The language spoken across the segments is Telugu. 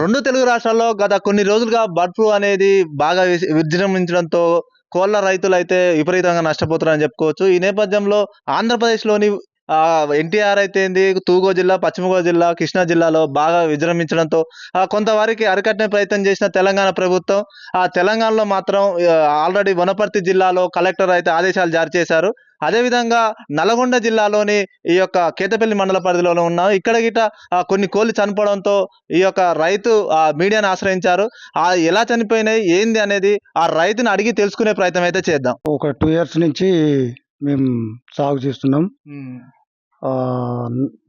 రెండు తెలుగు రాష్ట్రాల్లో గత కొన్ని రోజులుగా బర్డ్ ఫ్లూ అనేది బాగా విజృంభించడంతో కోళ్ల రైతులైతే విపరీతంగా నష్టపోతున్నారని చెప్పుకోవచ్చు. ఈ నేపథ్యంలో ఆంధ్రప్రదేశ్‌లోని ఎన్టీఆర్ అయితే ఏంది, తూర్పు జిల్లా, పశ్చిమ గోదావరి జిల్లా, కృష్ణా జిల్లాలో బాగా విజృంభించడంతో కొంతవరకు అరికట్టే ప్రయత్నం చేసిన తెలంగాణ ప్రభుత్వం, తెలంగాణలో మాత్రం ఆల్రెడీ వనపర్తి జిల్లాలో కలెక్టర్ అయితే ఆదేశాలు జారీ చేశారు. అదేవిధంగా నల్గొండ జిల్లాలోని ఈ యొక్క కేతపల్లి మండల పరిధిలోనే ఉన్నాం. ఇక్కడ గిట కొన్ని కోళ్లు చనిపోవడంతో ఈ యొక్క రైతు మీడియాను ఆశ్రయించారు. ఎలా చనిపోయినాయి, ఏంది అనేది ఆ రైతుని అడిగి తెలుసుకునే ప్రయత్నం అయితే చేద్దాం. ఒక 2 ఇయర్స్ నుంచి మేము సాగు చేస్తున్నాం.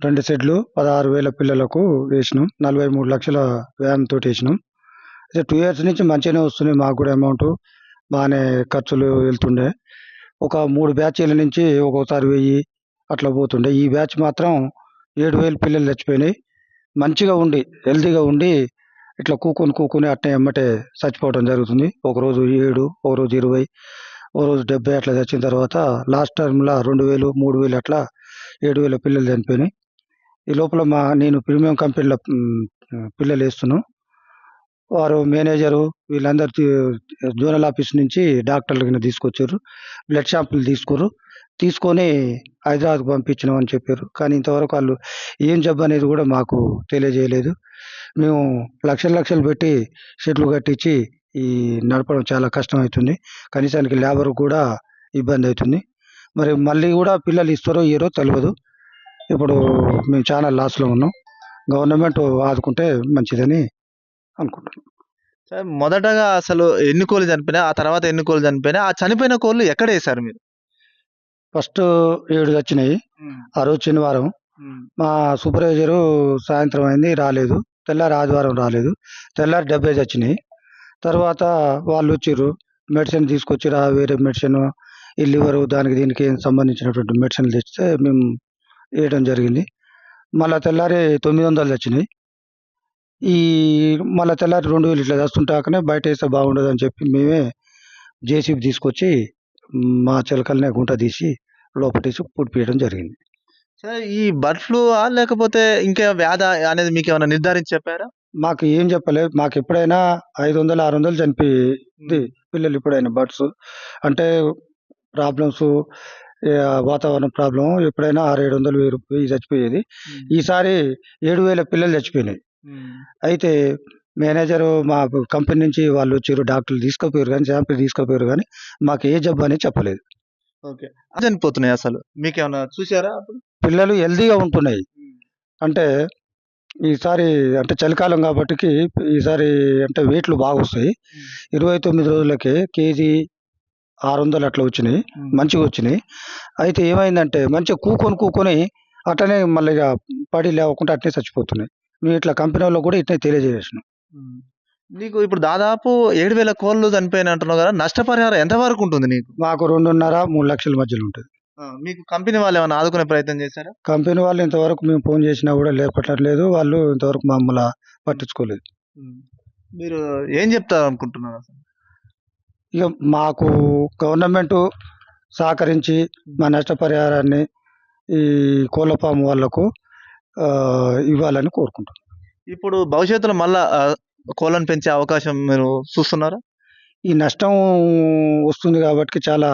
2 షెడ్లు 16,000 పిల్లలకు వేసినాం. 43 లక్షల వ్యయంతోటి వేసినాం. అయితే 2 ఇయర్స్ నుంచి మంచిగానే వస్తున్నాయి. మాకు కూడా అమౌంట్ బాగానే ఖర్చులు వెళ్తుండే. ఒక 3 బ్యాచీల నుంచి ఒక్కోసారి 1000 అట్లా పోతుండే. ఈ బ్యాచ్ మాత్రం 7,000 పిల్లలు చచ్చిపోయినాయి. మంచిగా ఉండి హెల్తీగా ఉండి ఇట్లా కూకొని అట్నే ఎమ్మటే చచ్చిపోవడం జరుగుతుంది. ఒకరోజు 7, ఒకరోజు 20, ఓ రోజు 70 అట్లా చచ్చిన తర్వాత లాస్ట్ టర్మ్‌ల 2,000, 3,000 అట్లా 7,000 పిల్లలు చనిపోయినాయి. ఈ లోపల నేను ప్రీమియం కంపెనీలో పిల్లలు వేస్తున్నాం. వారు మేనేజరు వీళ్ళందరూ జోనల్ ఆఫీస్ నుంచి డాక్టర్లని తీసుకొచ్చారు. బ్లడ్ శాంపుల్ తీసుకొని హైదరాబాద్‌కు పంపించినాం అని చెప్పారు. కానీ ఇంతవరకు వాళ్ళు ఏం జబ్బు అనేది కూడా మాకు తెలియజేయలేదు. మేము లక్షలు పెట్టి షెడ్లు కట్టించి ఈ నడపడం చాలా కష్టమవుతుంది. కనీసానికి లేబర్ కూడా ఇబ్బంది అవుతుంది. మరి మళ్ళీ కూడా పిల్లలు ఇస్తారో ఇయ్యరో తెలవదు. ఇప్పుడు మేము చాలా లాస్‌లో ఉన్నాం. గవర్నమెంట్ ఆదుకుంటే మంచిదని అనుకుంటున్నాం. సార్, మొదటగా అసలు ఎన్ని కోళ్లు చనిపోయినాయి? ఆ తర్వాత ఎన్ని కోళ్లు చనిపోయినాయి? ఆ చనిపోయిన కోళ్లు ఎక్కడ వేశారు మీరు? ఫస్ట్ 7 చచ్చినాయి. ఆ రోజు శనివారం. మా సూపర్వైజరు సాయంత్రం అయింది రాలేదు. తెల్లారి ఆదివారం రాలేదు. తెల్లారి 70 చచ్చినాయి. తర్వాత వాళ్ళు వచ్చిర్రు. మెడిసిన్ తీసుకొచ్చిర్రు. వేరే మెడిసిన్ ఈ లివరు దానికి దీనికి సంబంధించినటువంటి మెడిసిన్లు తెచ్చితే మేము వేయడం జరిగింది. మళ్ళా తెల్లారి 900 చచ్చినాయి. మళ్ళా తెల్లారి 2000 ఇట్లా చస్తుంటాకనే బయట వేస్తే బాగుండదని చెప్పి మేమే జేసీబీ తీసుకొచ్చి మా చిలకలనే గుంట తీసి లోపటేసి పూడ్పియడం జరిగింది. సార్, ఈ బర్డ్ ఫ్లూ లేకపోతే ఇంకా వ్యాధా అనేది మీకేమైనా నిర్ధారించి చెప్పారా? మాకు ఏం చెప్పలేదు. మాకు ఎప్పుడైనా 500, 600 చనిపోయేది పిల్లలు. ఎప్పుడైనా బర్డ్స్ అంటే ప్రాబ్లమ్స్, వాతావరణ ప్రాబ్లం ఎప్పుడైనా 600, 700, 1000 చచ్చిపోయేది. ఈసారి 7,000 పిల్లలు చచ్చిపోయినాయి. అయితే మేనేజరు మా కంపెనీ నుంచి వాళ్ళు వచ్చిర్రు. డాక్టర్లు తీసుకుపోయారు కానీ శాంపిల్ తీసుకుపోయారు కానీ మాకు ఏ జబ్బు అనేది చెప్పలేదు. ఓకే. చనిపోతున్నాయి అసలు మీకేమన్నా చూసారా అప్పుడు? పిల్లలు హెల్తీగా ఉంటున్నాయి. అంటే ఈసారి అంటే చలికాలం కాబట్టికి ఈసారి అంటే వెయిట్లు బాగా వస్తాయి. 29 రోజులకే కేజీ 600 అట్లా వచ్చినాయి. మంచిగా వచ్చినాయి. అయితే ఏమైందంటే మంచిగా కూకొని అట్లనే మళ్ళీ పడి లేవకుండా అట్లే చచ్చిపోతున్నాయి. మేము ఇట్లా కంపెనీ వాళ్ళకి కూడా ఇట్లనే తెలియజేసినాం. నీకు ఇప్పుడు దాదాపు 7,000 కోళ్ళు చనిపోయినాయి అంటున్నావు కదా, నష్టపరిహారం ఎంత వరకు ఉంటుంది నీకు? మాకు 2.5, 3 లక్షల మధ్యలో ఉంటుంది. మీకు కంపెనీ వాళ్ళు ఏమైనా ఆదుకునే ప్రయత్నం చేశారా? కంపెనీ వాళ్ళు ఇంతవరకు మేము ఫోన్ చేసినా కూడా లేపట్లేదు. వాళ్ళు ఇంతవరకు మమ్మల్ని పట్టించుకోలేదు. మీరు ఏం చెప్తారు అనుకుంటున్నారు అసలు? ఇక మాకు గవర్నమెంట్ సహకరించి మా నష్టపరిహారాన్ని ఈ కోళ్ళ ఫామ్ వాళ్ళకు ఇవ్వాలని కోరుకుంటున్నాం. ఇప్పుడు భవిష్యత్తులో మళ్ళా కోళ్ళను పెంచే అవకాశం మీరు చూస్తున్నారా? ఈ నష్టం వస్తుంది కాబట్టి చాలా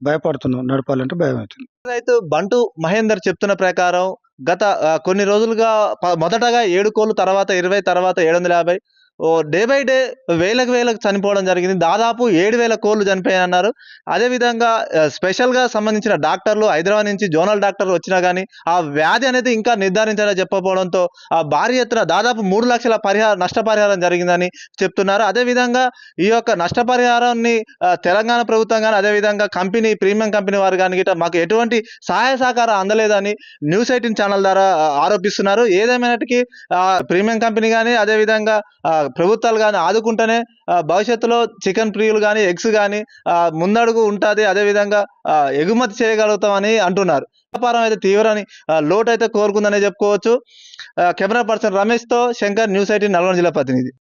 భయపడుతున్నాం. నడపాలంటే భయం అవుతుంది. రైతు బంటు మహేందర్ చెప్తున్న ప్రకారం గత కొన్ని రోజులుగా మొదటగా 7 కోళ్ళు, తర్వాత 20, తర్వాత 750 డే బై డే వేలకు చనిపోవడం జరిగింది. దాదాపు 7,000 కోళ్ళు చనిపోయాయన్నారు. అదేవిధంగా స్పెషల్గా సంబంధించిన డాక్టర్లు హైదరాబాద్ నుంచి జోనల్ డాక్టర్లు వచ్చినా కానీ ఆ వ్యాధి అనేది ఇంకా నిర్ధారించాలని చెప్పకపోవడంతో భారీ ఎత్తున దాదాపు 3 లక్షల నష్టపరిహారం జరిగిందని చెప్తున్నారు. అదేవిధంగా ఈ యొక్క నష్టపరిహారాన్ని తెలంగాణ ప్రభుత్వం కానీ, అదేవిధంగా కంపెనీ ప్రీమియం కంపెనీ వారు కానీ మాకు ఎటువంటి సహాయ సహకారం అందలేదని న్యూస్ 18 ఛానల్ ద్వారా ఆరోపిస్తున్నారు. ఏదేమైనటికీ ప్రీమియం కంపెనీ కానీ, అదేవిధంగా ప్రభుత్వాలు కానీ ఆదుకుంటేనే భవిష్యత్తులో చికెన్ ప్రియులు కానీ, ఎగ్స్ కానీ ముందడుగు ఉంటుంది. అదేవిధంగా ఎగుమతి చేయగలుగుతామని అంటున్నారు. వ్యాపారం అయితే తీవ్రని లోటు అయితే కోరుకుందనే చెప్పుకోవచ్చు. కెమెరా పర్సన్ రమేష్తో శంకర్, న్యూస్ 18 నల్గొండ జిల్లా ప్రతినిధి.